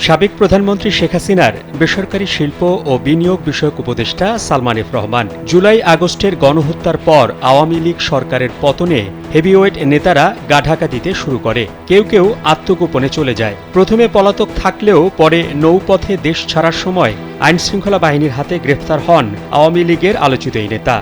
সাবেক প্রধানমন্ত্রী শেখ হাসিনার বেসরকারি শিল্প ও বিনিয়োগ বিষয়ক উপদেষ্টা সালমান এফ রহমান জুলাই আগস্টের গণহত্যার পর আওয়ামী লীগ সরকারের পতনে হেভিওয়েট নেতারা গা ঢাকা দিতে শুরু করে। কেউ কেউ আত্মগোপনে চলে যায়। প্রথমে পলাতক থাকলেও পরে নৌপথে দেশ ছাড়ার সময় আইনশৃঙ্খলা বাহিনীর হাতে গ্রেফতার হন আওয়ামী লীগের আলোচিত এই নেতা।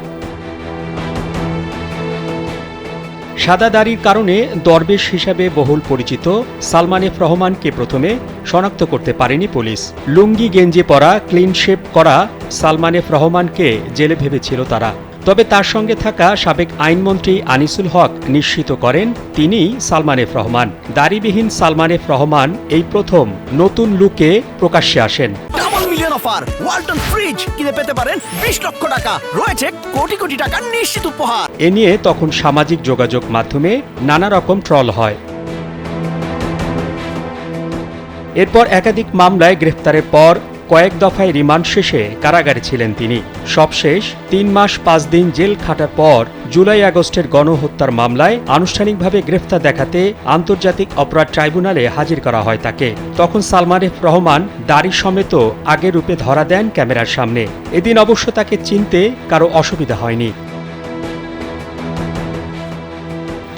সাদা দাড়ির কারণে দরবেশ হিসাবে বহুল পরিচিত সালমান এফ রহমানকে প্রথমে শনাক্ত করতে পারেনি পুলিশ। লুঙ্গি গেঞ্জি পরা, ক্লিন শেভ করা সালমান এফ রহমানকে জেলে ভেবেছিল তারা। তবে তার সঙ্গে থাকা সাবেক আইনমন্ত্রী আনিসুল হক নিশ্চিত করেন তিনিই সালমান এফ রহমান। দাড়িবিহীন সালমান এফ রহমান এই প্রথম নতুন লুকে প্রকাশ্যে আসেন। অফার ওয়ালটন ফ্রিজ কিনে পেতে পারেন 20 লক্ষ টাকা, রয়েছে কোটি কোটি টাকার নিশ্চিত উপহার। এ নিয়ে তখন সামাজিক যোগাযোগ মাধ্যমে নানা রকম ট্রল হয়। এরপর একাধিক মামলায় গ্রেফতারের পর কয়েক দফায় রিমান্ড শেষে কারাগারে ছিলেন তিনি। সবশেষ 3 মাস 5 দিন জেল খাটার পর জুলাই আগস্টের গণহত্যার মামলায় আনুষ্ঠানিকভাবে গ্রেফতার দেখাতে আন্তর্জাতিক অপরাধ ট্রাইব্যুনালে হাজির করা হয় তাকে। তখন সালমান এফ রহমান দাড়ি সমেত আগের রূপে ধরা দেন ক্যামেরার সামনে। এদিন অবশ্য তাকে চিনতে কারো অসুবিধা হয়নি।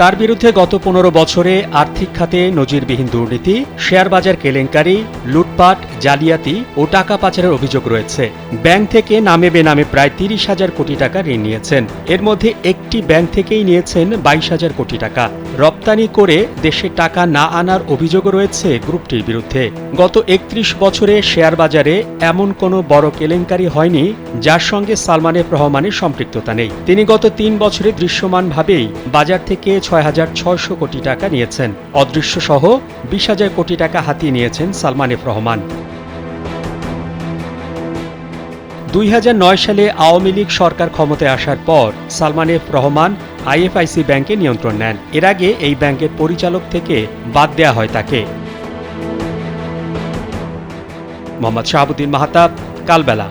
তার বিরুদ্ধে গত 15 বছরে আর্থিক খাতে নজিরবিহীন দুর্নীতি, শেয়ার বাজার কেলেঙ্কারি, লুটপাট, জালিয়াতি ও টাকা পাচারের অভিযোগ রয়েছে। ব্যাংক থেকে নামে বেনামে প্রায় 30,000 কোটি টাকা ঋণ নিয়েছেন। এর মধ্যে একটি ব্যাংক থেকেই নিয়েছেন 22,000 কোটি টাকা। রপ্তানি করে দেশে টাকা না আনার অভিযোগও রয়েছে গ্রুপটির বিরুদ্ধে। গত 31 বছরে শেয়ার বাজারে এমন কোনো বড় কেলেঙ্কারি হয়নি যার সঙ্গে সালমান এফ রহমানের সম্পৃক্ততা নেই। তিনি গত 3 বছরে দৃশ্যমানভাবেই বাজার থেকে 6,600 কোটি টাকা নিয়েছেন। অদৃশ্য সহ 20,000 কোটি টাকা হাতিয়ে নিয়েছেন সালমান এফ রহমান। 2009 সালে আওয়ামী লীগ সরকার ক্ষমতায় আসার পর সালমান এফ রহমান আইএফআইসি ব্যাংকে নিয়ন্ত্রণ নেন। এর আগে এই ব্যাংকের পরিচালক থেকে বাদ দেয়া হয় তাকে। মোহাম্মদ শাহাবুদ্দিন মাহতাব, কালবেলা।